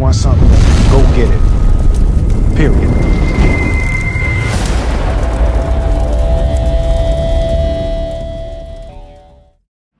want something, go get it. Period.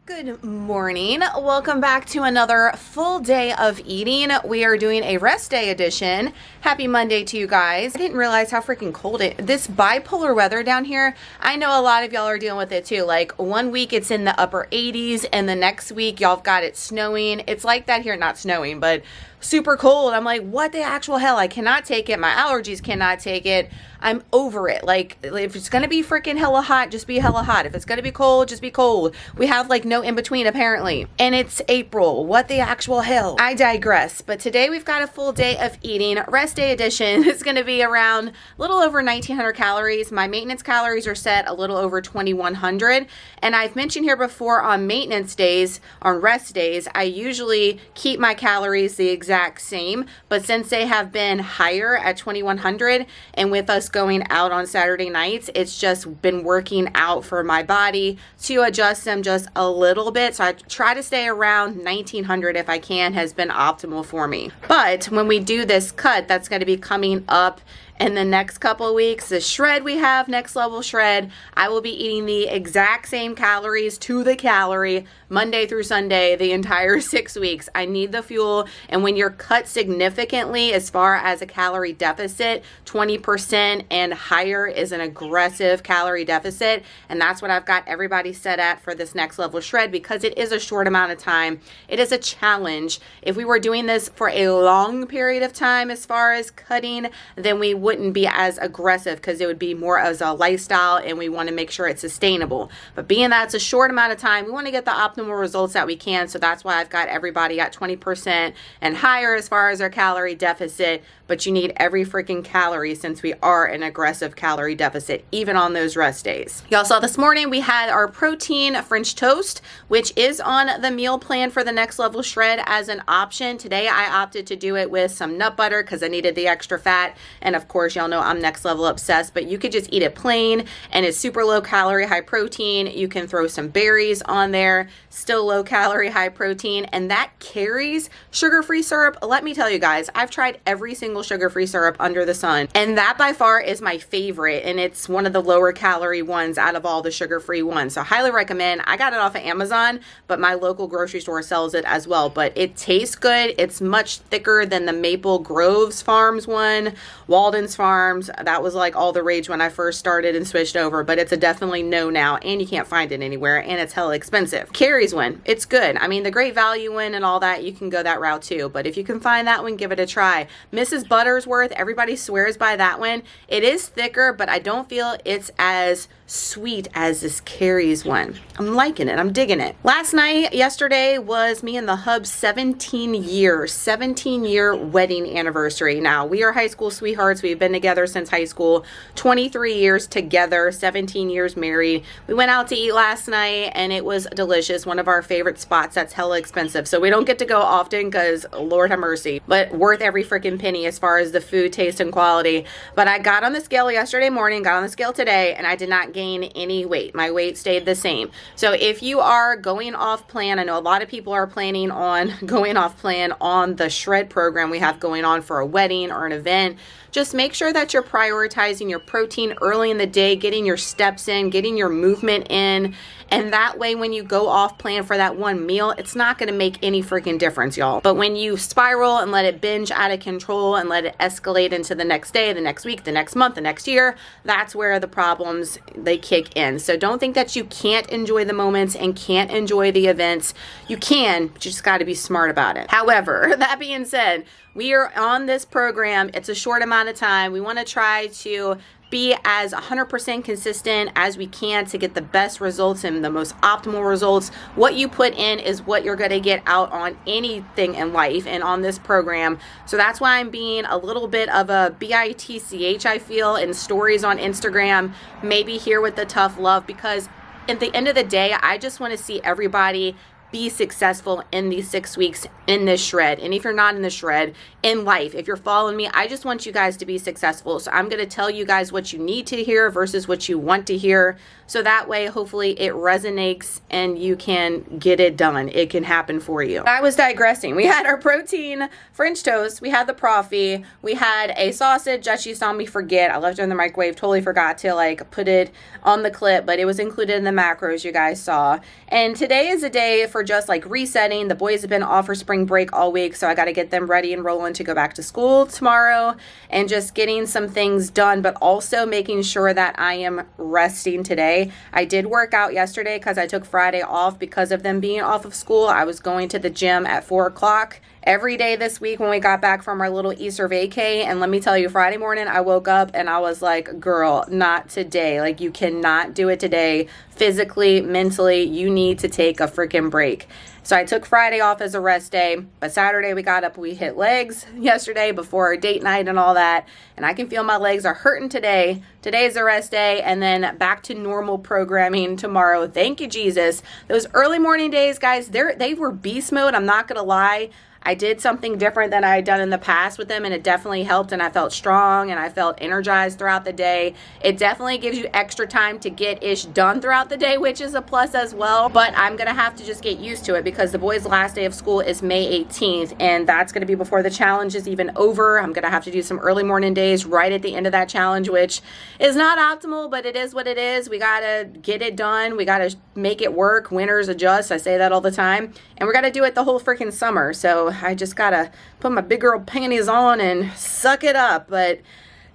Good morning. Welcome back to another full day of eating. We are doing a rest day edition. Happy Monday to you guys. I didn't realize how freaking cold this bipolar weather down here. I know a lot of y'all are dealing with it too. Like one week it's in the upper 80s and the next week y'all have got it snowing. It's like that here, not snowing, but super cold. I'm like, what the actual hell? I cannot take it. My allergies cannot take it. I'm over it. Like, if it's gonna be freaking hella hot, just be hella hot. If it's gonna be cold, just be cold. We have like no in between apparently. And it's April. What the actual hell? I digress. But today we've got a full day of eating. Rest day edition is gonna be around a little over 1900 calories. My maintenance calories are set a little over 2100. And I've mentioned here before on maintenance days, on rest days, I usually keep my calories the exact same. But since they have been higher at 2100 and with us going out on Saturday nights, it's just been working out for my body to adjust them just a little bit. So I try to stay around 1900 if I can, has been optimal for me. But when we do this cut, that's going to be coming up in the next couple of weeks, the shred we have, next level shred, I will be eating the exact same calories to the calorie Monday through Sunday, the entire 6 weeks. I need the fuel. And when you're cut significantly as far as a calorie deficit, 20% and higher is an aggressive calorie deficit. And that's what I've got everybody set at for this next level shred because it is a short amount of time. It is a challenge. If we were doing this for a long period of time as far as cutting, then we wouldn't be as aggressive because it would be more as a lifestyle and we want to make sure it's sustainable. But being that it's a short amount of time, we want to get the optimal results that we can. So that's why I've got everybody at 20% and higher as far as their calorie deficit. But you need every freaking calorie since we are an aggressive calorie deficit, even on those rest days. Y'all saw this morning we had our protein French toast, which is on the meal plan for the next level shred as an option. Today I opted to do it with some nut butter because I needed the extra fat. And of course, y'all know I'm next level obsessed, but you could just eat it plain and it's super low calorie, high protein. You can throw some berries on there, still low calorie, high protein, and that carries sugar-free syrup. Let me tell you guys, I've tried every single sugar-free syrup under the sun, and that by far is my favorite, and it's one of the lower calorie ones out of all the sugar-free ones. So highly recommend. I got it off of Amazon, but my local grocery store sells it as well. But it tastes good. It's much thicker than the Maple Groves Farms one, Walden's Farms. That was like all the rage when I first started and switched over, but it's a definitely no now, and you can't find it anywhere, and it's hella expensive. Carries one. It's good. I mean, the Great Value one and all that, you can go that route too, but if you can find that one, give it a try. Mrs. Buttersworth, everybody swears by that one. It is thicker, but I don't feel it's as sweet as this Carries one. I'm liking it. I'm digging it. Yesterday was me and the hub's 17-year wedding anniversary. Now, we are high school sweethearts. We've been together since high school, 23 years together, 17 years married. We went out to eat last night and it was delicious. One of our favorite spots that's hella expensive. So we don't get to go often because Lord have mercy, but worth every freaking penny as far as the food, taste, and quality. But I got on the scale yesterday morning, got on the scale today, and I did not gain any weight. My weight stayed the same. So if you are going off plan, I know a lot of people are planning on going off plan on the shred program we have going on for a wedding or an event. Just make sure that you're prioritizing your protein early in the day, getting your steps in, getting your movement in. And that way, when you go off plan for that one meal, it's not going to make any freaking difference, y'all. But when you spiral and let it binge out of control and let it escalate into the next day, the next week, the next month, the next year, that's where the problems, they kick in. So don't think that you can't enjoy the moments and can't enjoy the events. You can, but you just got to be smart about it. However, that being said, we are on this program. It's a short amount of time. We want to try to be as 100% consistent as we can to get the best results and the most optimal results. What you put in is what you're going to get out on anything in life and on this program. So that's why I'm being a little bit of a bitch, I feel, in stories on Instagram, maybe here with the tough love, because at the end of the day, I just want to see everybody be successful in these 6 weeks in this shred. And if you're not in the shred, in life, if you're following me, I just want you guys to be successful. So I'm going to tell you guys what you need to hear versus what you want to hear. So that way, hopefully it resonates and you can get it done. It can happen for you. I was digressing. We had our protein French toast. We had the proffee. We had a sausage that you saw me forget. I left it in the microwave. Totally forgot to like put it on the clip, but it was included in the macros you guys saw. And today is a day for just like resetting. The boys have been off for spring break all week, so I got to get them ready and rolling to go back to school tomorrow, and just getting some things done, but also making sure that I am resting today. I did work out yesterday because I took Friday off because of them being off of school. I was going to the gym at 4 o'clock every day this week when we got back from our little Easter vacay. And let me tell you, Friday morning I woke up and I was like, girl, not today. Like, you cannot do it today. Physically, mentally, you need to take a freaking break. So I took Friday off as a rest day, but Saturday we got up, we hit legs yesterday before our date night and all that. And I can feel my legs are hurting today. Today's a rest day, and then back to normal programming tomorrow. Thank you, Jesus. Those early morning days, guys, they were beast mode. I'm not going to lie. I did something different than I had done in the past with them, and it definitely helped, and I felt strong and I felt energized throughout the day. It definitely gives you extra time to get ish done throughout the day, which is a plus as well, but I'm gonna have to just get used to it because the boys' last day of school is May 18th, and that's gonna be before the challenge is even over. I'm gonna have to do some early morning days right at the end of that challenge, which is not optimal, but it is what it is. We gotta get it done. We gotta make it work. Winners adjust. I say that all the time, and we're gonna do it the whole freaking summer. So I just gotta put my big girl panties on and suck it up, but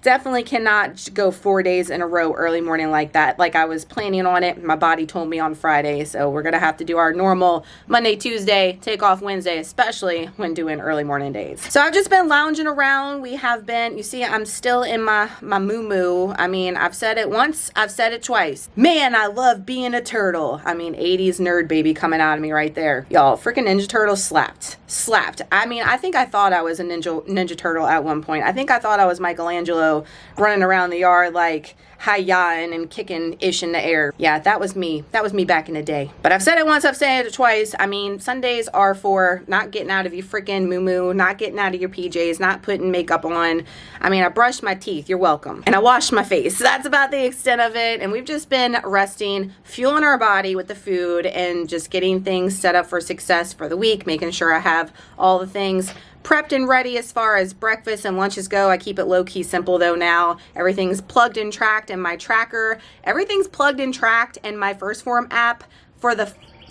definitely cannot go 4 days in a row early morning like that. Like I was planning on it. My body told me on Friday. So we're going to have to do our normal Monday, Tuesday, take off Wednesday, especially when doing early morning days. So I've just been lounging around. We have been, you see, I'm still in my moo-moo. I mean, I've said it once, I've said it twice. Man, I love being a turtle. I mean, 80s nerd baby coming out of me right there. Y'all, freaking Ninja Turtle slapped. I mean, I think I thought I was a Ninja Turtle at one point. I think I thought I was Michelangelo running around the yard like hi-yaing and kicking ish in the air. Yeah, that was me. That was me back in the day. But I've said it once, I've said it twice. I mean, Sundays are for not getting out of your freaking moo-moo, not getting out of your PJs, not putting makeup on. I mean, I brushed my teeth, you're welcome. And I washed my face. That's about the extent of it. And we've just been resting, fueling our body with the food, and just getting things set up for success for the week, making sure I have all the things prepped and ready as far as breakfast and lunches go. I keep it low-key simple though now. Everything's plugged and tracked in my tracker. Everything's plugged and tracked in my First Form app for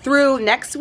through this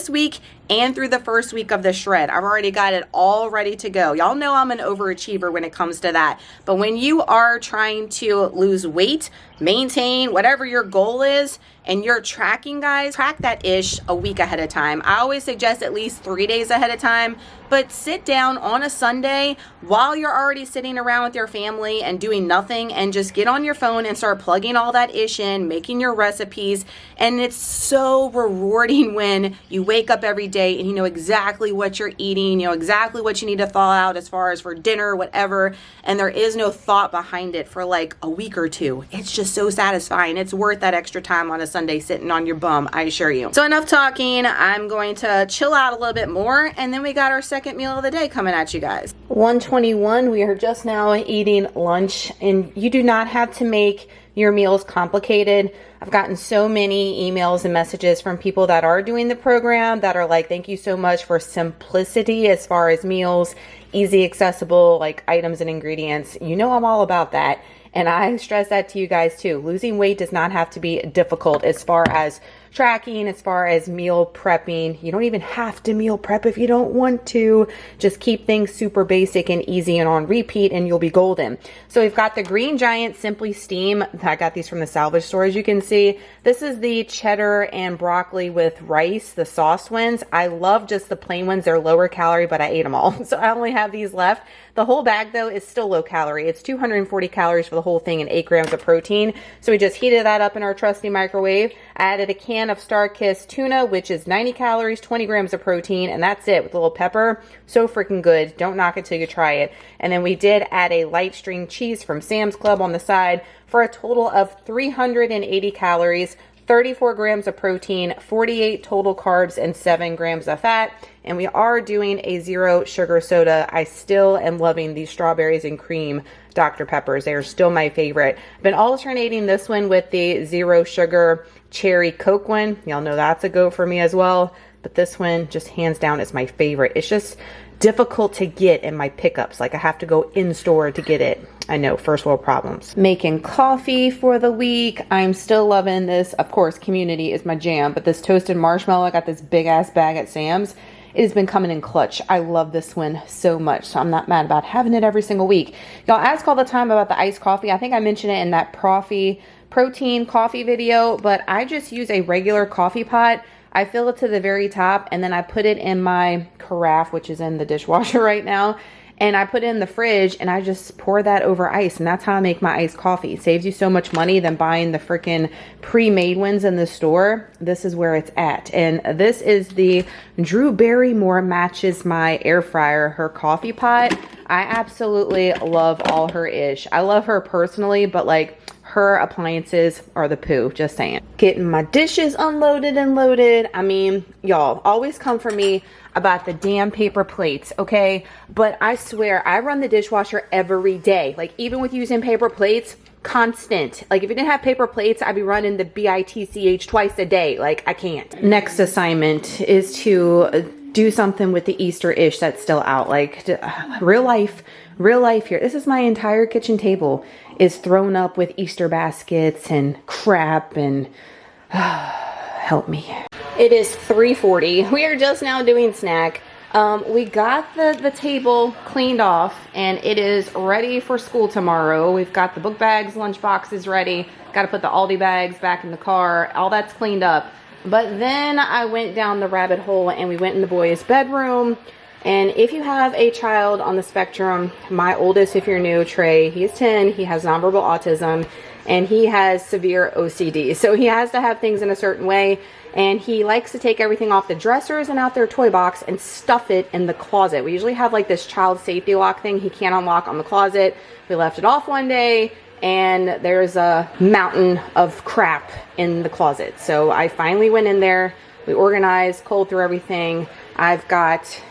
week, and through the first week of the shred. I've already got it all ready to go. Y'all know I'm an overachiever when it comes to that. But when you are trying to lose weight, maintain whatever your goal is, and you're tracking, guys, track that ish a week ahead of time. I always suggest at least 3 days ahead of time, but sit down on a Sunday while you're already sitting around with your family and doing nothing, and just get on your phone and start plugging all that ish in, making your recipes. And it's so rewarding when you wake up every day and you know exactly what you're eating, you know exactly what you need to thaw out as far as for dinner, whatever, and there is no thought behind it for like a week or two. It's just so satisfying. It's worth that extra time on a Sunday sitting on your bum, I assure you. So enough talking. I'm going to chill out a little bit more, and then we got our second meal of the day coming at you guys. 1:21, we are just now eating lunch, and you do not have to make your meals complicated. I've gotten so many emails and messages from people that are doing the program that are like, thank you so much for simplicity as far as meals, easy, accessible, like items and ingredients. You know I'm all about that. And I stress that to you guys too. Losing weight does not have to be difficult as far as tracking, as far as meal prepping. You don't even have to meal prep if you don't want to. Just keep things super basic and easy and on repeat, and you'll be golden. So we've got the Green Giant Simply Steam. I got these from the salvage store, as you can see. This is the cheddar and broccoli with rice, the sauce ones. I love just the plain ones. They're lower calorie, but I ate them all. So I only have these left. The whole bag though is still low calorie. It's 240 calories for the whole thing and 8 grams of protein. So we just heated that up in our trusty microwave. I added a can of Star-Kissed tuna, which is 90 calories, 20 grams of protein, and that's it with a little pepper. So freaking good. Don't knock it till you try it. And then we did add a light string cheese from Sam's Club on the side for a total of 380 calories, 34 grams of protein, 48 total carbs, and 7 grams of fat. And we are doing a 0 sugar soda. I still am loving these strawberries and cream Dr. Peppers. They are still my favorite. I've been alternating this one with the 0 sugar cherry Coke one. Y'all know that's a go for me as well. But this one just hands down is my favorite. It's just difficult to get in my pickups. Like I have to go in store to get it. I know, first world problems. Making coffee for the week. I'm still loving this. Of course, community is my jam, but this toasted marshmallow, I got this big ass bag at Sam's. It has been coming in clutch. I love this one so much, so I'm not mad about having it every single week. Y'all ask all the time about the iced coffee. I think I mentioned it in that protein coffee video, but I just use a regular coffee pot. I fill it to the very top and then I put it in my carafe, which is in the dishwasher right now. And I put it in the fridge and I just pour that over ice. And that's how I make my iced coffee. It saves you so much money than buying the freaking pre-made ones in the store. This is where it's at. And this is the Drew Barrymore matches my air fryer, her coffee pot. I absolutely love all her ish. I love her personally, but like her appliances are the poo, just saying. Getting my dishes unloaded and loaded. I mean, y'all always come for me about the damn paper plates, okay? But I swear, I run the dishwasher every day. Like even with using paper plates, constant. Like if you didn't have paper plates, I'd be running the BITCH twice a day. Like I can't. Next assignment is to do something with the Easter-ish that's still out. Like real life here. This is my entire kitchen table is thrown up with Easter baskets and crap and help me. It is 3:40. We are just now doing snack. We got the table cleaned off and it is ready for school tomorrow. We've got the book bags, lunch boxes ready. Got to put the Aldi bags back in the car. All that's cleaned up. But then I went down the rabbit hole and we went in the boys' bedroom. And if you have a child on the spectrum, my oldest, if you're new, Trey, he's 10, he has nonverbal autism, and he has severe OCD. So he has to have things in a certain way, and he likes to take everything off the dressers and out their toy box and stuff it in the closet. We usually have like this child safety lock thing he can't unlock on the closet. We left it off one day, and there's a mountain of crap in the closet. So I finally went in there, we organized, cold through everything. I've got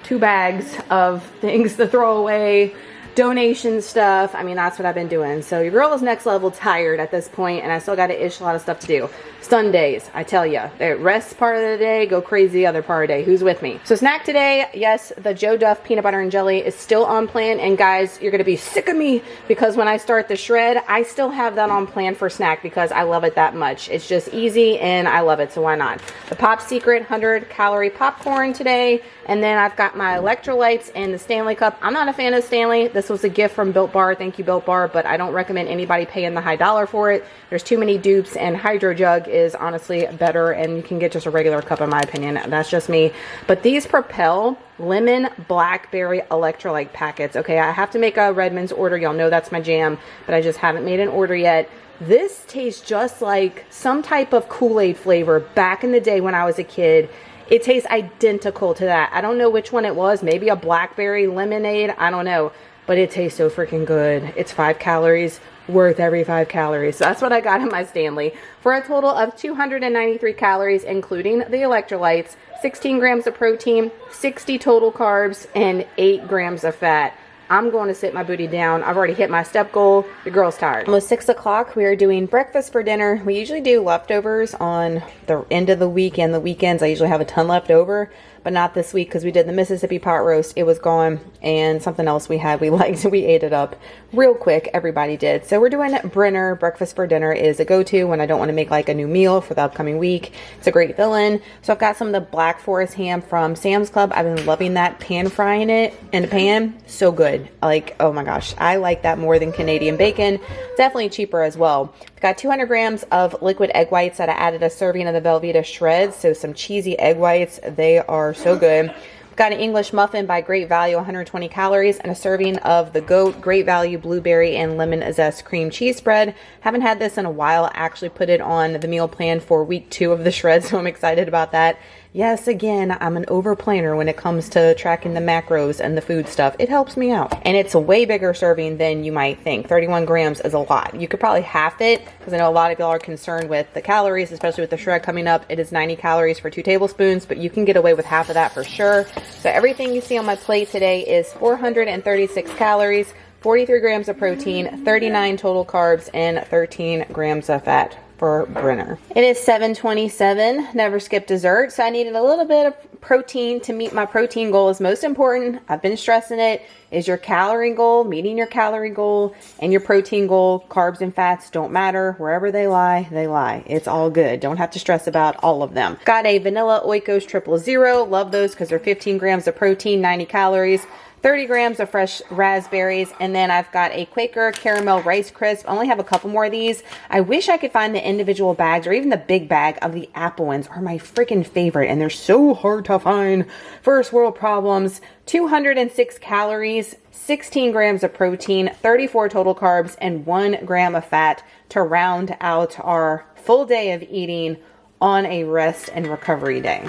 2 bags of things to throw away, donation stuff. I mean, that's what I've been doing. So your girl is next level tired at this point, and I still got to ish a lot of stuff to do. Sundays, I tell you, the rest part of the day, go crazy other part of the day. Who's with me? So snack today, yes, the Joe Duff peanut butter and jelly is still on plan. And guys, you're going to be sick of me because when I start the shred, I still have that on plan for snack because I love it that much. It's just easy and I love it, so why not? The Pop Secret 100-calorie popcorn today. And then I've got my electrolytes and the Stanley cup. I'm not a fan of Stanley. This was a gift from Built Bar. Thank you, Built Bar. But I don't recommend anybody paying the high dollar for it. There's too many dupes, and HYDROJUG is honestly better, and you can get just a regular cup in my opinion. That's just me. But these Propel lemon blackberry electrolyte packets. Okay, I have to make a Redmond's order. Y'all know that's my jam, but I just haven't made an order yet. This tastes just like some type of Kool-Aid flavor back in the day when I was a kid. It tastes identical to that. I don't know which one it was. Maybe a blackberry lemonade. I don't know. But it tastes so freaking good. It's 5 calories, worth every 5 calories. So that's what I got in my Stanley. For a total of 293 calories, including the electrolytes, 16 grams of protein, 60 total carbs, and 8 grams of fat. I'm going to sit my booty down. I've already hit my step goal. The girl's tired. Almost 6 o'clock. We are doing breakfast for dinner. We usually do leftovers on the end of the week and the weekends. I usually have a ton left over, but not this week because we did the Mississippi pot roast. It was gone, and something else we had we liked. We ate it up real quick. Everybody did. So we're doing Brenner. Breakfast for dinner is a go-to when I don't want to make like a new meal for the upcoming week. It's a great fill-in. So I've got some of the Black Forest ham from Sam's Club. I've been loving that, pan frying it in a pan. So good. Like, oh my gosh, I like that more than Canadian bacon. Definitely cheaper as well. I've got 200 grams of liquid egg whites that I added a serving of the Velveeta shreds. So some cheesy egg whites. They are so good. I've got an English muffin by Great Value, 120 calories, and a serving of the Goat Great Value blueberry and lemon zest cream cheese spread. Haven't had this in a while. I actually put it on the meal plan for week 2 of the shreds, so I'm excited about that. Yes, again, I'm an over planner when it comes to tracking the macros and the food stuff. It helps me out. And it's a way bigger serving than you might think. 31 grams is a lot. You could probably half it, because I know a lot of y'all are concerned with the calories, especially with the shred coming up. It is 90 calories for 2 tablespoons, but you can get away with half of that for sure. So everything you see on my plate today is 436 calories, 43 grams of protein, 39 total carbs, and 13 grams of fat for Brenner. It is 7:27, never skip dessert, so I needed a little bit of protein to meet my protein goal is most important. I've been stressing it, is your calorie goal, meeting your calorie goal, and your protein goal. Carbs and fats don't matter. Wherever they lie, they lie. It's all good. Don't have to stress about all of them. Got a vanilla Oikos 000. Love those because they're 15 grams of protein, 90 calories. 30 grams of fresh raspberries, and then I've got a Quaker caramel rice crisp. I only have a couple more of these. I wish I could find the individual bags, or even the big bag of the apple ones are my freaking favorite, and they're so hard to find. First world problems. 206 calories, 16 grams of protein, 34 total carbs, and 1 gram of fat to round out our full day of eating on a rest and recovery day.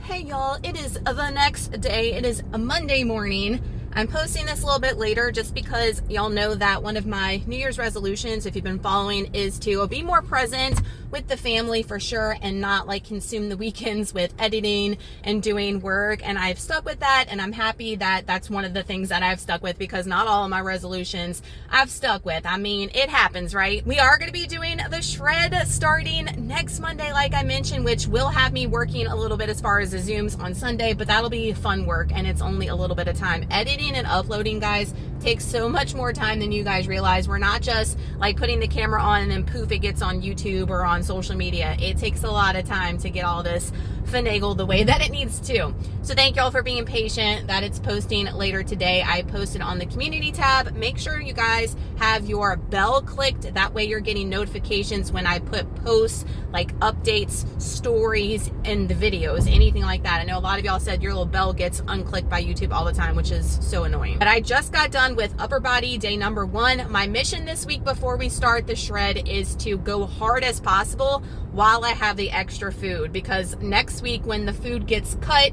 Hey y'all, it is the next day. It is a Monday morning. I'm posting this a little bit later just because y'all know that one of my New Year's resolutions, if you've been following, is to be more present with the family for sure, and not like consume the weekends with editing and doing work. And I've stuck with that, and I'm happy that that's one of the things that I've stuck with, because not all of my resolutions I've stuck with. I mean, it happens, right? We are going to be doing the shred starting next Monday, like I mentioned, which will have me working a little bit as far as the Zooms on Sunday, but that'll be fun work, and it's only a little bit of time. Editing and uploading, guys, takes so much more time than you guys realize. We're not just like putting the camera on and then poof, it gets on YouTube or on social media. It takes a lot of time to get all this finagled the way that it needs to. So thank y'all for being patient that it's posting later today. I posted on the community tab. Make sure you guys have your bell clicked. That way you're getting notifications when I put posts like updates, stories, and the videos, anything like that. I know a lot of y'all said your little bell gets unclicked by YouTube all the time, which is so annoying. But I just got done with upper body day number 1. My mission this week before we start the shred is to go hard as possible while I have the extra food, because next week when the food gets cut,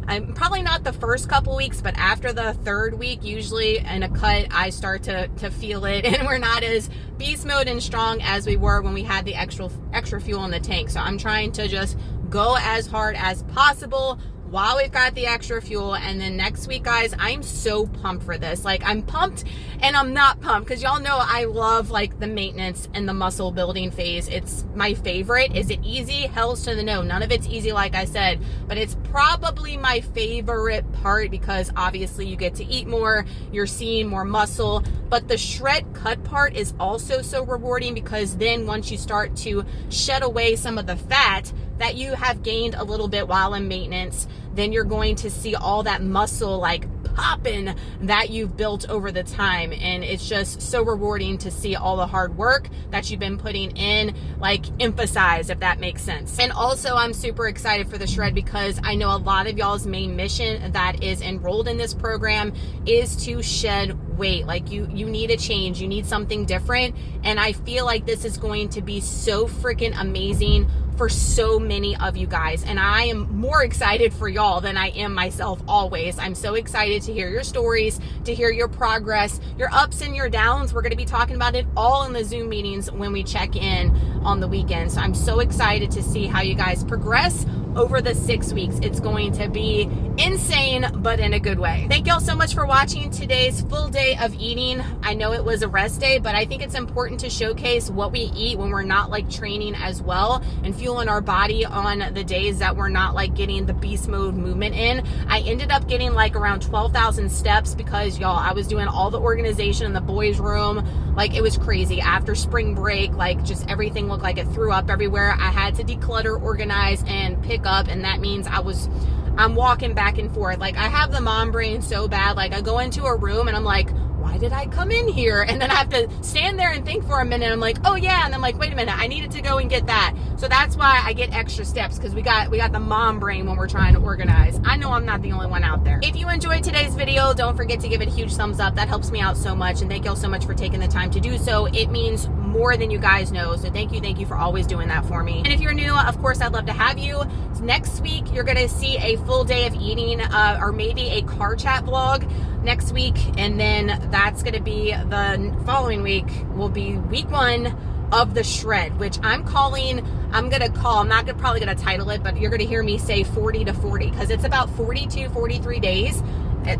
I'm probably not the first couple weeks, but after the 3rd week, usually in a cut, I start to feel it, and we're not as beast mode and strong as we were when we had the extra fuel in the tank. So I'm trying to just go as hard as possible while we've got the extra fuel. And then next week, guys, I'm so pumped for this. Like, I'm pumped and I'm not pumped, because y'all know I love like the maintenance and the muscle building phase. It's my favorite. Is it easy? Hell's to the no. None of it's easy, like I said, but it's probably my favorite part, because obviously you get to eat more, you're seeing more muscle, but the shred cut part is also so rewarding, because then once you start to shed away some of the fat that you have gained a little bit while in maintenance, then you're going to see all that muscle like popping that you've built over the time. And it's just so rewarding to see all the hard work that you've been putting in, like, emphasized, if that makes sense. And also, I'm super excited for the shred, because I know a lot of y'all's main mission that is enrolled in this program is to shed weight. Like, you need a change, you need something different, and I feel like this is going to be so freaking amazing for so many of you guys, and I am more excited for y'all than I am myself always. I'm so excited to hear your stories, to hear your progress, your ups and your downs. We're going to be talking about it all in the Zoom meetings when we check in on the weekend. So I'm so excited to see how you guys progress over the 6 weeks. It's going to be insane, but in a good way. Thank y'all so much for watching today's full day of eating. I know it was a rest day, but I think it's important to showcase what we eat when we're not like training as well, and fueling our body on the days that we're not like getting the beast mode movement in. I ended up getting like around 12,000 steps, because y'all, I was doing all the organization in the boys' room. Like, it was crazy. After spring break, like, just everything looked like it threw up everywhere. I had to declutter, organize, and pick up, and that means I'm walking back and forth. Like, I have the mom brain so bad. Like, I go into a room and I'm like, why did I come in here? And then I have to stand there and think for a minute. I'm like, oh yeah. And I'm like, wait a minute, I needed to go and get that. So that's why I get extra steps, because we got the mom brain when we're trying to organize. I know I'm not the only one out there. If you enjoyed today's video, don't forget to give it a huge thumbs up. That helps me out so much. And thank you all so much for taking the time to do so. It means more than you guys know. So thank you for always doing that for me. And if you're new, of course, I'd love to have you. Next week, you're going to see a full day of eating, or maybe a car chat vlog next week. And then that's going to be the following week will be week 1 of the shred, which I'm not probably going to title it, but you're going to hear me say 40 to 40, because it's about 42, 43 days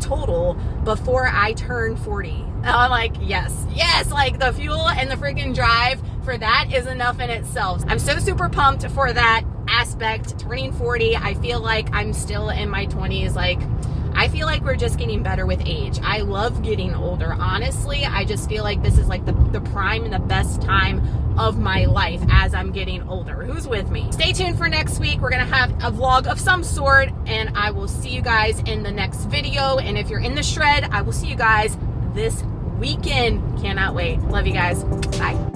total before I turn 40. And I'm like, yes, like the fuel and the freaking drive for that is enough in itself. I'm so super pumped for that aspect. Turning 40, I feel like I'm still in my 20s. Like, I feel like we're just getting better with age. I love getting older. Honestly, I just feel like this is like the prime and the best time of my life as I'm getting older. Who's with me? Stay tuned for next week. We're gonna have a vlog of some sort, and I will see you guys in the next video. And if you're in the shred, I will see you guys this weekend. Cannot wait. Love you guys. Bye.